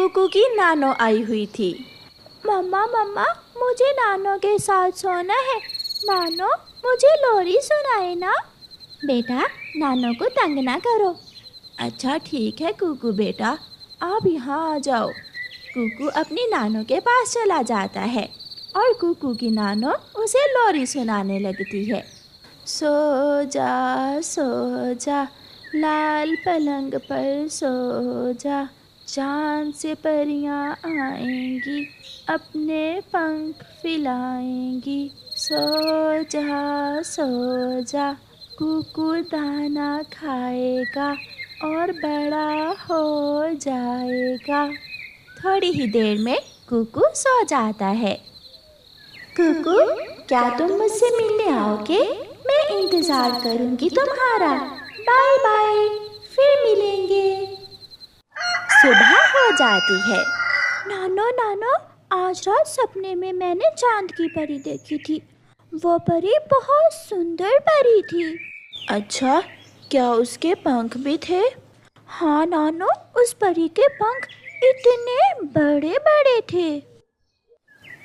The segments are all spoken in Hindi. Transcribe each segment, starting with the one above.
कुकू की नानो आई हुई थी। मम्मा मम्मा, मुझे नानो के साथ सोना है। नानो, मुझे लोरी सुनाए ना। बेटा, नानो को तंग ना करो। अच्छा ठीक है कुकू बेटा, आप यहाँ आ जाओ। कुकू अपनी नानो के पास चला जाता है और कुकू की नानो उसे लोरी सुनाने लगती है। सो जा लाल पलंग पर सो जा, चाँद से परियां आएंगी, अपने पंख फैलाएंगी। सो जा, कुकू दाना खाएगा और बड़ा हो जाएगा। थोड़ी ही देर में कुकू सो जाता है। कुकू, क्या तुम मुझसे मिलने आओगे? मैं इंतजार करूंगी तुम्हारा। बाय बाय, फिर मिलेंगे। सुबह हो जाती है। नानो नानो, आज रात सपने में मैंने चांद की परी देखी थी। वो परी बहुत सुंदर परी थी। अच्छा, क्या उसके पंख भी थे? हाँ नानो, उस परी के पंख इतने बड़े बड़े थे।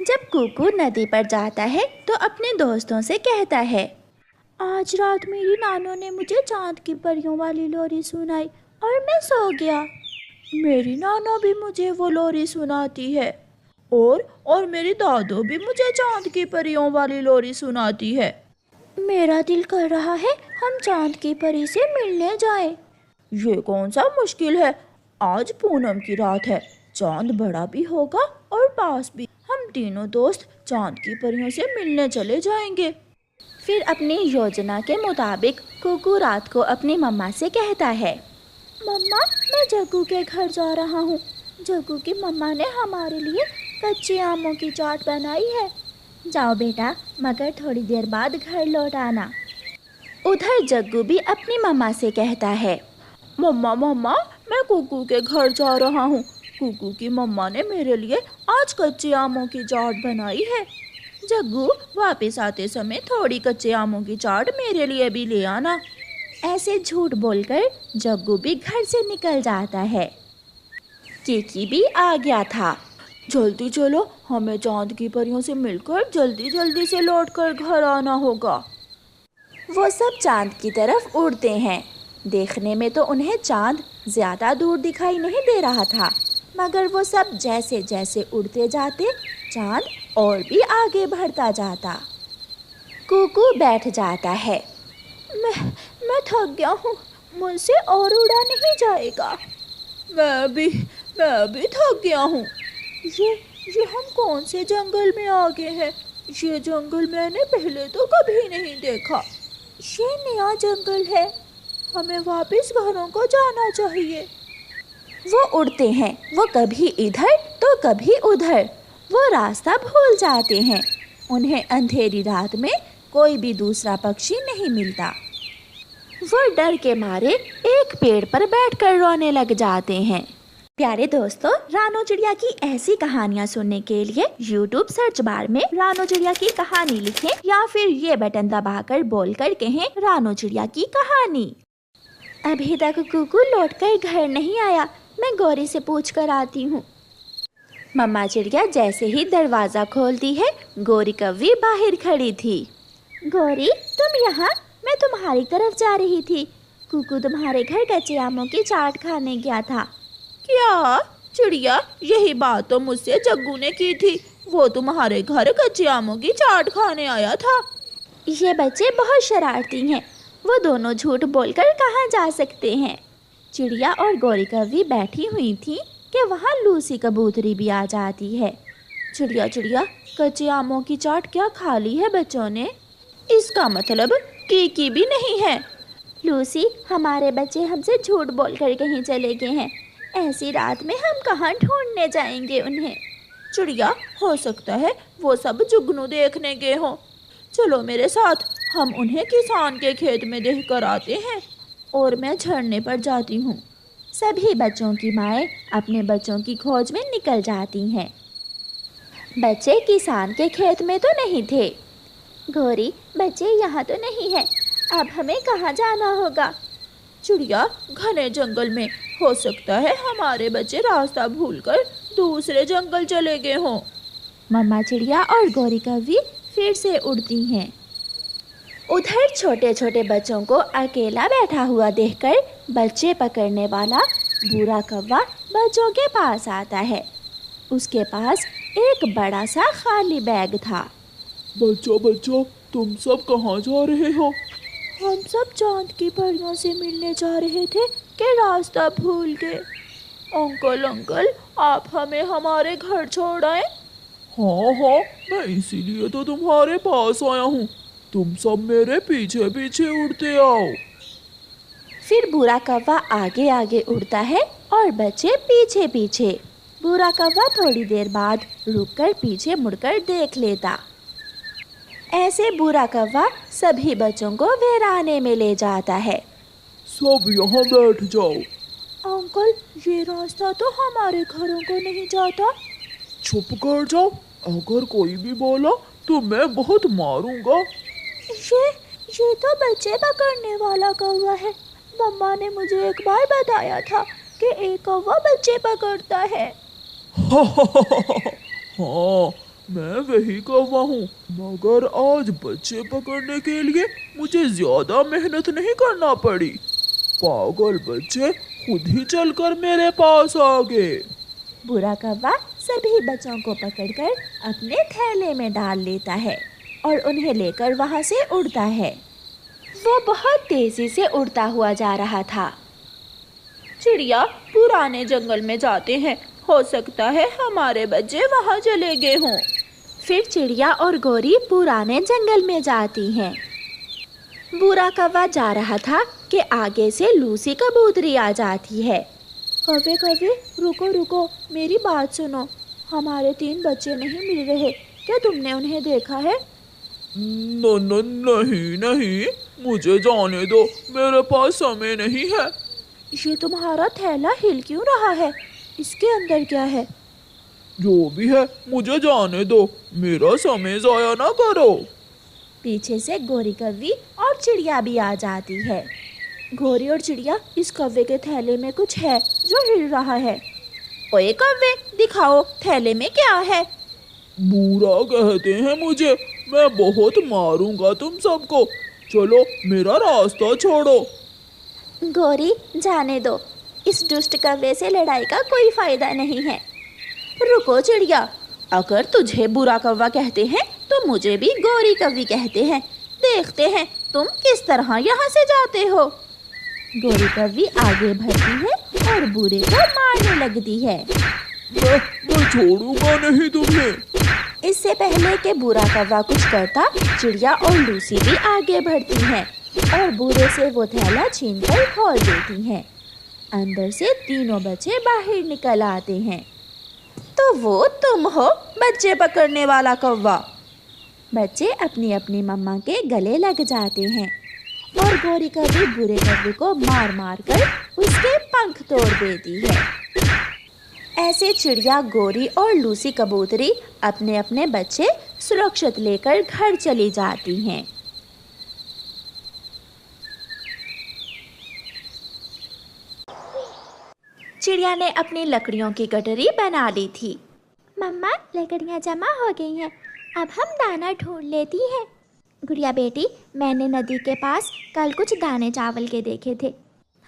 जब कुकू नदी पर जाता है तो अपने दोस्तों से कहता है, आज रात मेरी नानो ने मुझे चांद की परियों वाली लोरी सुनाई और मैं सो गया। मेरी नाना भी मुझे वो लोरी सुनाती है और मेरी दादो भी मुझे चांद की परियों वाली लोरी सुनाती है। मेरा दिल कर रहा है हम चांद की परी से मिलने जाएं। ये कौन सा मुश्किल है, आज पूनम की रात है, चांद बड़ा भी होगा और पास भी। हम तीनों दोस्त चांद की परियों से मिलने चले जाएंगे। फिर अपनी योजना के मुताबिक कुकू रात को अपनी मम्मा से कहता है, मम्मा, मैं जग्गू के घर जा रहा हूँ। जग्गू की मम्मा ने हमारे लिए कच्चे आमों की चाट बनाई है। जाओ बेटा, मगर थोड़ी देर बाद घर लौट आना। उधर जग्गू भी अपनी मम्मा से कहता है, मम्मा मम्मा, मैं कुकू के घर जा रहा हूँ। कुकू की मम्मा ने मेरे लिए आज कच्चे आमों की चाट बनाई है। जग्गू, वापस आते समय थोड़ी कच्चे आमों की चाट मेरे लिए भी ले आना। ऐसे झूठ बोलकर जग्गू भी घर से निकल जाता है। कीकी भी आ गया था। जल्दी चलो, हमें चांद की परियों से मिलकर जल्दी जल्दी से लौटकर घर आना होगा। वो सब चांद की तरफ उड़ते हैं। देखने में तो उन्हें चांद ज्यादा दूर दिखाई नहीं दे रहा था, मगर वो सब जैसे जैसे उड़ते जाते चांद और भी आगे बढ़ता जाता। कुकू बैठ जाता है। मैं थक गया हूँ, मुझसे और उड़ा नहीं जाएगा। मैं भी थक गया हूँ। ये हम कौन से जंगल में आ गए हैं? ये जंगल मैंने पहले तो कभी नहीं देखा। ये नया जंगल है, हमें वापस घरों को जाना चाहिए। वो उड़ते हैं, वो कभी इधर तो कभी उधर। वो रास्ता भूल जाते हैं। उन्हें अंधेरी रात में कोई भी दूसरा पक्षी नहीं मिलता। वो डर के मारे एक पेड़ पर बैठकर रोने लग जाते हैं। प्यारे दोस्तों, रानो चिड़िया की ऐसी कहानियाँ सुनने के लिए YouTube सर्च बार में रानो चिड़िया की कहानी लिखें या फिर ये बटन दबाकर बोलकर कहें रानो चिड़िया की कहानी। अभी तक कुकू लौटकर घर नहीं आया, मैं गौरी से पूछ कर आती हूँ। मम्मा चिड़िया जैसे ही दरवाजा खोलती है, गौरी कव्वी बाहर खड़ी थी। गौरी, तुम यहाँ? मैं तुम्हारी तरफ जा रही थी। कुकू तुम्हारे घर कच्चे आमों की चाट खाने गया था। क्या चिड़िया, यही बात तो मुझसे जग्गू ने की थी। वो तुम्हारे घर कच्चे आमों की चाट खाने आया था। ये बच्चे बहुत शरारती हैं, वो दोनों झूठ बोलकर कहाँ जा सकते हैं। चिड़िया और गौरी कव्वी बैठी हुई थी कि वहाँ लूसी कबूतरी भी आ जाती है। चिड़िया चिड़िया, कच्चे आमों की चाट क्या खा ली है बच्चों ने? इसका मतलब कीकी भी नहीं है। लूसी, हमारे बच्चे हमसे झूठ बोलकर कहीं चले गए हैं। ऐसी रात में हम कहाँ ढूंढने जाएंगे उन्हें? चिड़िया, हो सकता है वो सब जुगनू देखने गए हों। चलो मेरे साथ, हम उन्हें किसान के खेत में देख कर आते हैं। और मैं झरने पर जाती हूँ। सभी बच्चों की माएँ अपने बच्चों की खोज में निकल जाती हैं। बच्चे किसान के खेत में तो नहीं थे। गौरी, बच्चे यहाँ तो नहीं है, अब हमें कहाँ जाना होगा? चिड़िया, घने जंगल में हो सकता है हमारे बच्चे रास्ता भूलकर दूसरे जंगल चले गए हों। मम्मा चिड़िया और गौरी कौवी फिर से उड़ती हैं। उधर छोटे छोटे बच्चों को अकेला बैठा हुआ देखकर बच्चे पकड़ने वाला बूढ़ा कौवा बच्चों के पास आता है। उसके पास एक बड़ा सा खाली बैग था। बच्चों बच्चों, तुम सब कहाँ जा रहे हो? हम सब चांद की परियों से मिलने जा रहे थे कि रास्ता भूल गए। अंकल अंकल, आप हमें हमारे घर छोड़ आए। हाँ हाँ, मैं इसीलिए तो तुम्हारे पास आया हूँ। तुम सब मेरे पीछे पीछे उड़ते आओ। फिर बूढ़ा कौवा आगे आगे उड़ता है और बच्चे पीछे पीछे। बूढ़ा कौवा थोड़ी देर बाद रुककर पीछे मुड़कर देख लेता। ऐसे बूढ़ा कौवा सभी बच्चों को वीराने में ले जाता है। सब यहाँ बैठ जाओ। अंकल, ये रास्ता तो हमारे घरों को नहीं जाता। चुप कर जाओ, अगर कोई भी बोला तो मैं बहुत मारूंगा। ये तो बच्चे पकड़ने वाला कौवा है। मम्मा ने मुझे एक बार बताया था कि एक कौवा बच्चे पकड़ता है। हाँ, मैं वही कौवा हूँ, मगर आज बच्चे पकड़ने के लिए मुझे ज्यादा मेहनत नहीं करना पड़ी। पागल बच्चे खुद ही चलकर मेरे पास आ गए। बूढ़ा कौवा सभी बच्चों को पकड़कर अपने थैले में डाल लेता है और उन्हें लेकर वहां से उड़ता है। वो बहुत तेजी से उड़ता हुआ जा रहा था। चिड़िया, पुराने जंगल में जाते हैं, हो सकता है हमारे बच्चे वहां चले गए हों। फिर चिड़िया और गौरी पुराने जंगल में जाती हैं। बूढ़ा कौवा जा रहा था कि आगे से लूसी कबूतरी आ जाती है। कौवे कौवे, रुको रुको, मेरी बात सुनो। हमारे 3 बच्चे नहीं मिल रहे, क्या तुमने उन्हें देखा है? नहीं, मुझे जाने दो, मेरे पास समय नहीं है। ये तुम्हारा थैला हिल क्यों रहा है? इसके अंदर क्या है? जो भी है मुझे जाने दो, मेरा समय जाया ना करो। पीछे से गौरी कौवी और चिड़िया भी आ जाती है। गौरी और चिड़िया, इस कौवे के थैले में कुछ है जो हिल रहा है। ओए कौवे, दिखाओ थैले में क्या है। बुरा कहते हैं मुझे, मैं बहुत मारूंगा तुम सबको। चलो मेरा रास्ता छोड़ो। गौरी, जाने दो, इस दुष्ट कौवे से लड़ाई का कोई फायदा नहीं है। रुको चिड़िया, अगर तुझे बुरा कौवा कहते हैं तो मुझे भी गौरी कौवी कहते हैं। देखते हैं तुम किस तरह यहाँ से जाते हो। गौरी कौवी आगे बढ़ती है और बूढ़े को मारने लगती है। मैं छोड़ूंगा नहीं तुम्हें। इससे पहले कि बूढ़ा कौवा कुछ करता, चिड़िया और लूसी भी आगे बढ़ती हैं और बूढ़े से वो थैला छीनकर खोल देती हैं। अंदर से तीनों बच्चे बाहर निकल आते हैं। तो वो तुम हो बच्चे पकड़ने वाला कौवा। बच्चे अपनी अपनी मम्मा के गले लग जाते हैं और गौरी कौवी बूढ़े कौवे को मार मार कर उसके पंख तोड़ देती है। ऐसे चिड़िया, गौरी और लूसी कबूतरी अपने अपने बच्चे सुरक्षित लेकर घर चली जाती हैं। चिड़िया ने अपनी लकड़ियों की गठरी बना ली थी। मम्मा, लकड़ियाँ जमा हो गई हैं, अब हम दाना ढूंढ लेती हैं। गुड़िया बेटी, मैंने नदी के पास कल कुछ दाने चावल के देखे थे।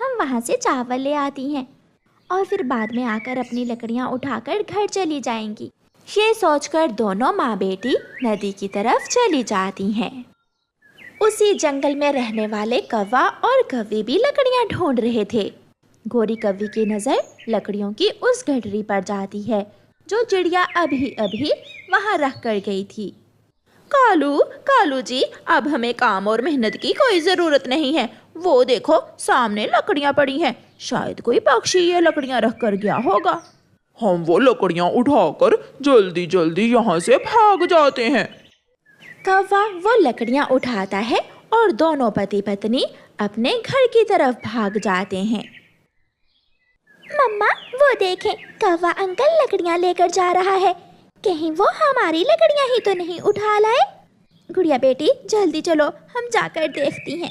हम वहाँ से चावल ले आती हैं और फिर बाद में आकर अपनी लकड़ियाँ उठाकर घर चली जाएंगी। ये सोचकर दोनों माँ बेटी नदी की तरफ चली जाती हैं। उसी जंगल में रहने वाले कौवा और कौवी भी लकड़ियाँ ढूंढ रहे थे। गौरी कौवी की नज़र लकड़ियों की उस गठरी पर जाती है जो चिड़िया अभी अभी वहाँ रख कर गई थी। कालू जी, अब हमें काम और मेहनत की कोई ज़रूरत नहीं है। वो देखो सामने लकड़ियाँ पड़ी हैं, शायद कोई पक्षी ये लकड़ियाँ रख कर गया होगा। हम वो लकड़ियाँ उठाकर जल्दी जल्दी यहाँ से भाग जाते हैं। कौवा वो लकड़ियाँ उठाता है और दोनों पति पत्नी अपने घर की तरफ भाग जाते हैं। मम्मा, वो देखें, कौवा अंकल लकड़ियाँ लेकर जा रहा है। कहीं वो हमारी लकड़ियाँ ही तो नहीं उठा लाए। गुड़िया बेटी, जल्दी चलो, हम जाकर देखती हैं।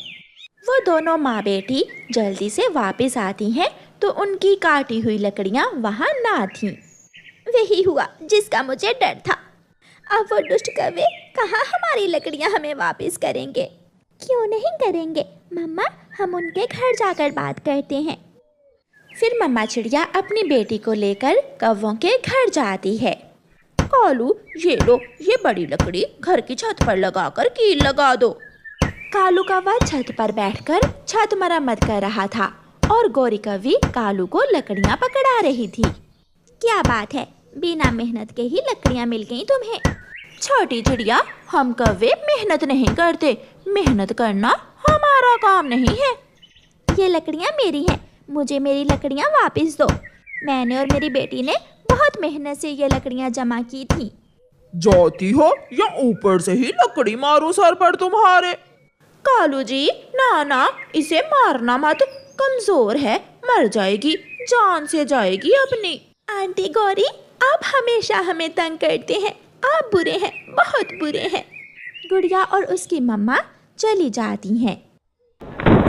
वो दोनों माँ बेटी जल्दी से वापस आती हैं तो उनकी काटी हुई लकड़ियां वहां ना थीं। वही हुआ जिसका मुझे डर था। अब वो दुष्ट कौवे कहाँ हमारी लकड़ियाँ हमें वापस करेंगे। क्यों नहीं करेंगे मम्मा, हम उनके घर जाकर बात करते हैं। फिर मम्मा चिड़िया अपनी बेटी को लेकर कौवों के घर जाती है। कालू, ये लो, ये बड़ी लकड़ी घर की छत पर लगाकर कील लगा दो। कालू कौवा छत पर बैठकर छत मरम्मत कर रहा था और गौरी कौवी कालू को लकड़ियां पकड़ा रही थी। क्या बात है, बिना मेहनत के ही लकड़ियाँ मिल गई तुम्हें। छोटी चिड़िया, हम कौवे मेहनत नहीं करते, मेहनत करना हमारा काम नहीं है। ये लकड़ियाँ मेरी हैं, मुझे मेरी लकड़ियाँ वापस दो। मैंने और मेरी बेटी ने बहुत मेहनत से ये लकड़ियाँ जमा की थी। जाती हो या ऊपर से ही लकड़ी मारो सर पर तुम्हारे। कालू जी, ना, इसे मारना मत, कमजोर है, मर जाएगी, जान से जाएगी अपनी। आंटी गौरी, आप हमेशा हमें तंग करते हैं, आप बुरे हैं, बहुत बुरे हैं। गुड़िया और उसकी मम्मा चली जाती हैं।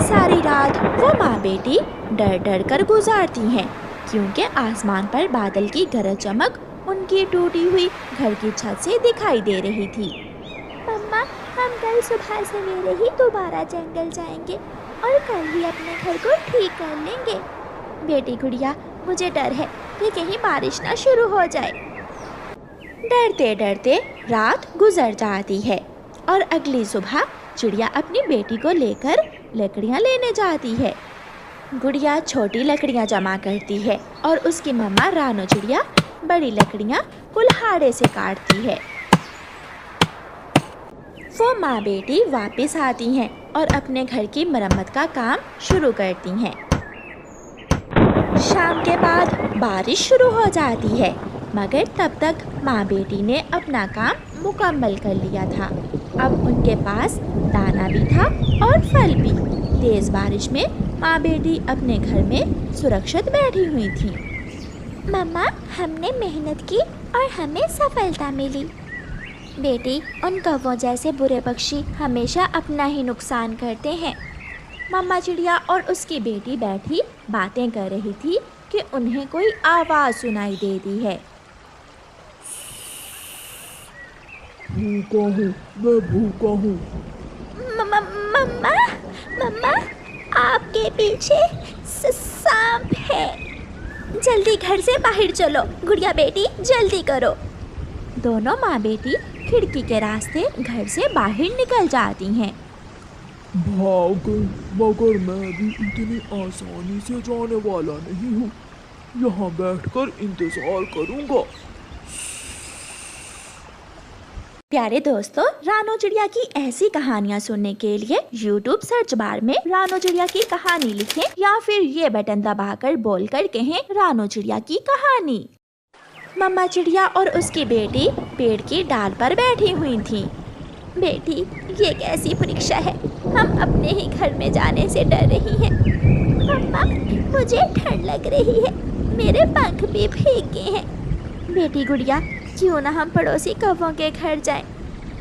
सारी रात वो माँ बेटी डर डर कर गुजारती हैं, क्योंकि आसमान पर बादल की गरज चमक उनकी टूटी हुई घर की छत से दिखाई दे रही थी। मम्मा, हम कल सुबह सवेरे ही दोबारा जंगल जाएंगे और कल ही अपने घर को ठीक कर लेंगे। बेटी गुड़िया, मुझे डर है कि कहीं बारिश ना शुरू हो जाए। डरते डरते रात गुजर जाती है और अगली सुबह चिड़िया अपनी बेटी को लेकर लकड़ियाँ लेने जाती है। गुड़िया छोटी लकड़ियाँ जमा करती है और उसकी मम्मा रानो चिड़िया बड़ी लकड़ियाँ कुल्हाड़े से काटती है। वो माँ बेटी वापस आती हैं और अपने घर की मरम्मत का काम शुरू करती हैं। शाम के बाद बारिश शुरू हो जाती है, मगर तब तक माँ बेटी ने अपना काम मुकम्मल कर लिया था। अब उनके पास दाना भी था और फल भी। तेज बारिश में माँ बेटी अपने घर में सुरक्षित बैठी हुई थी। मम्मा, हमने मेहनत की और हमें सफलता मिली। बेटी, उन कौवों जैसे बुरे पक्षी हमेशा अपना ही नुकसान करते हैं। मम्मा चिड़िया और उसकी बेटी बैठी बातें कर रही थी कि उन्हें कोई आवाज़ सुनाई दे दी है। भूखा हूँ, मैं भूखा हूँ। मम्मा, आपके पीछे सांप है। जल्दी घर से बाहर चलो। गुड़िया बेटी, जल्दी करो। दोनों माँ बेटी खिड़की के रास्ते घर से बाहर निकल जाती हैं। भाग गई, मगर मैं भी इतनी आसानी से जाने वाला नहीं हूँ। यहाँ बैठकर इंतजार करूँगा। प्यारे दोस्तों, रानो चिड़िया की ऐसी कहानियाँ सुनने के लिए YouTube सर्च बार में रानो चिड़िया की कहानी लिखें या फिर ये बटन दबाकर बोलकर कहें रानो चिड़िया की कहानी। मम्मा चिड़िया और उसकी बेटी पेड़ की डाल पर बैठी हुई थी। बेटी, ये कैसी परीक्षा है, हम अपने ही घर में जाने से डर रही हैं। मम्मा, मुझे ठंड लग रही है, मेरे पंख भी भीग गए हैं। बेटी गुड़िया, क्यों ना हम पड़ोसी कौवों के घर जाएं,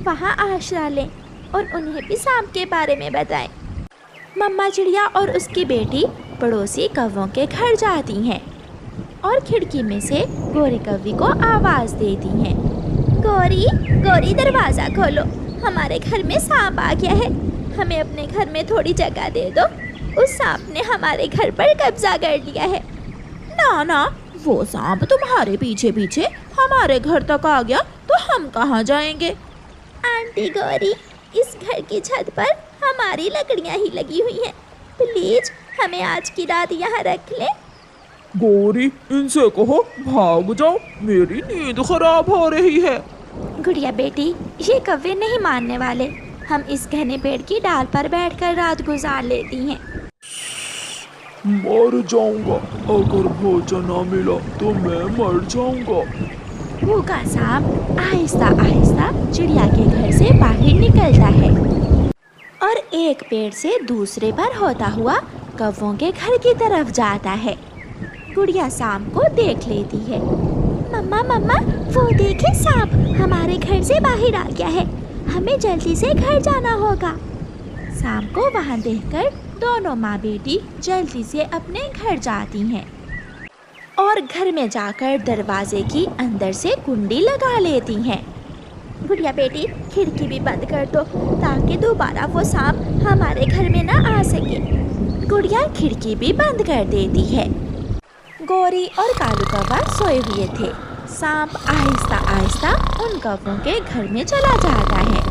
वहाँ आश्रय लें और उन्हें भी सांप के बारे में बताएं। मम्मा चिड़िया और उसकी बेटी पड़ोसी कौवों के घर जाती हैं और खिड़की में से गौरी कौवी को आवाज़ देती हैं। गौरी, गौरी, दरवाज़ा खोलो, हमारे घर में सांप आ गया है, हमें अपने घर में थोड़ी जगह दे दो। उस सांप ने हमारे घर पर कब्जा कर लिया है। ना, वो सांप तुम्हारे पीछे पीछे हमारे घर तक आ गया तो हम कहाँ जाएंगे। आंटी गौरी, इस घर की छत पर हमारी लकड़ियाँ ही लगी हुई हैं, प्लीज हमें आज की रात यहाँ रख ले। गौरी, इनसे कहो भाग जाओ, मेरी नींद खराब हो रही है। गुड़िया बेटी, ये कौवे नहीं मानने वाले, हम इस घने पेड़ की डाल पर बैठकर रात गुजार लेती हैं। मर जाऊंगा, अगर भोजन न मिला तो मैं मर जाऊंगा। भूखा सांप आहिस्ता आहिस्ता चिड़िया के घर से बाहर निकलता है और एक पेड़ से दूसरे पर होता हुआ कौवों के घर की तरफ जाता है। गुड़िया सांप को देख लेती है। मम्मा, वो देखे, सांप हमारे घर से बाहर आ गया है, हमें जल्दी से घर जाना होगा। सांप को वहाँ देखकर दोनों माँ बेटी जल्दी से अपने घर जाती हैं और घर में जाकर दरवाजे की अंदर से कुंडी लगा लेती हैं। गुड़िया बेटी खिड़की भी बंद कर दो ताकि दोबारा वो सांप हमारे घर में ना आ सके। गुड़िया खिड़की भी बंद कर देती है। गौरी और कालू कौवा सोए हुए थे। सांप आहिस्ता आहिस्ता उन कौवों के घर में चला जाता है।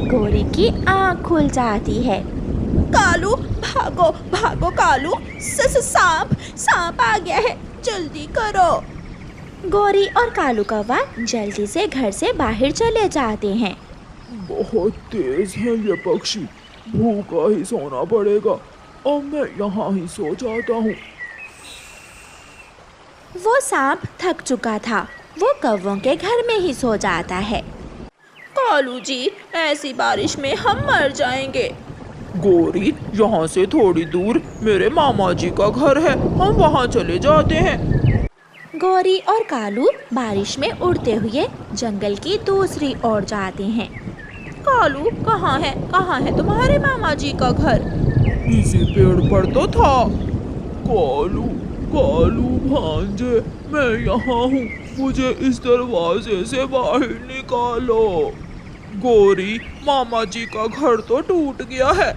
गौरी की आँख खुल जाती है। कालू भागो भागो कालू, सांप आ गया है, जल्दी करो। गौरी और कालू कौवा जल्दी से घर से बाहर चले जाते हैं। बहुत तेज है ये पक्षी, भूखा ही सोना पड़ेगा। अब मैं यहाँ ही सो जाता हूँ। वो सांप थक चुका था, वो कौवों के घर में ही सो जाता है। कालू जी ऐसी बारिश में हम मर जाएंगे। गौरी, यहाँ से थोड़ी दूर मेरे मामा जी का घर है, हम वहाँ चले जाते हैं। गौरी और कालू बारिश में उड़ते हुए जंगल की दूसरी ओर जाते हैं। कालू कहाँ है तुम्हारे मामा जी का घर? इसी पेड़ पर तो था। कालू भांजे, मैं यहाँ हूँ, मुझे इस दरवाजे से बाहर निकालो। गौरी, मामा जी का घर तो टूट गया है।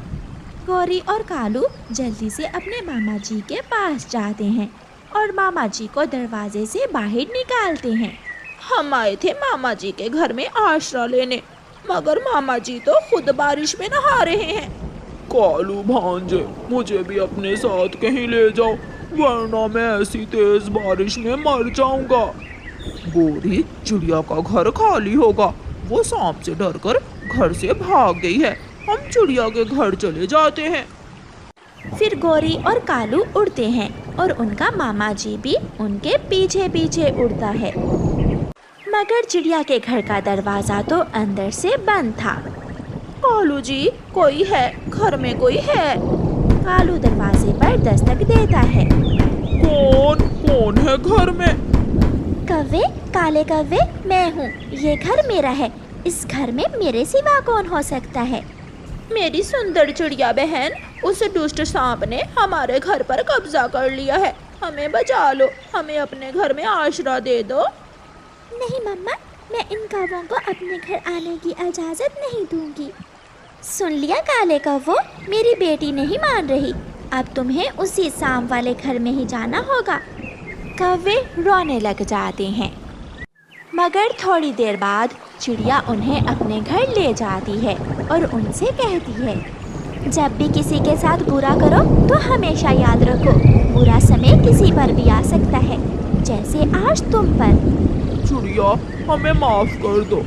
गौरी और कालू जल्दी से अपने मामा जी के पास जाते हैं और मामा जी को दरवाजे से बाहर निकालते हैं। हम आए थे मामा जी के घर में आश्रय लेने, मगर मामा जी तो खुद बारिश में नहा रहे हैं। कालू भांजे, मुझे भी अपने साथ कहीं ले जाओ, वरना मैं ऐसी तेज बारिश में मर जाऊंगा। गौरी, चिड़िया का घर खाली होगा, वो सांप से डरकर घर से भाग गई है। हम चिड़िया के घर चले जाते हैं। फिर गौरी और कालू उड़ते हैं और उनका मामा जी भी उनके पीछे पीछे उड़ता है। मगर चिड़िया के घर का दरवाजा तो अंदर से बंद था। कालू जी, कोई है, घर में कोई है? कालू दरवाजे पर दस्तक देता है। कौन है घर में? कव्वे, काले कव्वे, मैं हूँ, ये घर मेरा है। इस घर में मेरे सिवा कौन हो सकता है? मेरी सुंदर चिड़िया बहन, उस दुष्ट सांप ने हमारे घर पर कब्जा कर लिया है, हमें बचा लो, हमें अपने घर में आश्रय दे दो। नहीं मम्मा, मैं इन कौवों को अपने घर आने की इजाज़त नहीं दूंगी। सुन लिया काले कौवो, मेरी बेटी नहीं मान रही, अब तुम्हें उसी सांप वाले घर में ही जाना होगा। कौवे रोने लग जाते हैं। मगर थोड़ी देर बाद चिड़िया उन्हें अपने घर ले जाती है और उनसे कहती है, जब भी किसी के साथ बुरा करो तो हमेशा याद रखो, बुरा समय किसी पर भी आ सकता है, जैसे आज तुम पर। चिड़िया, हमें माफ कर दो।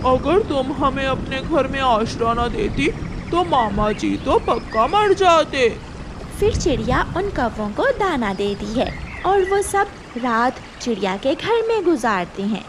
अगर तुम हमें अपने घर में आश्रय न देती तो मामा जी तो पक्का मर जाते। फिर चिड़िया उन कौवों को दाना देती है और वो सब रात चिड़िया के घर में गुजारते हैं।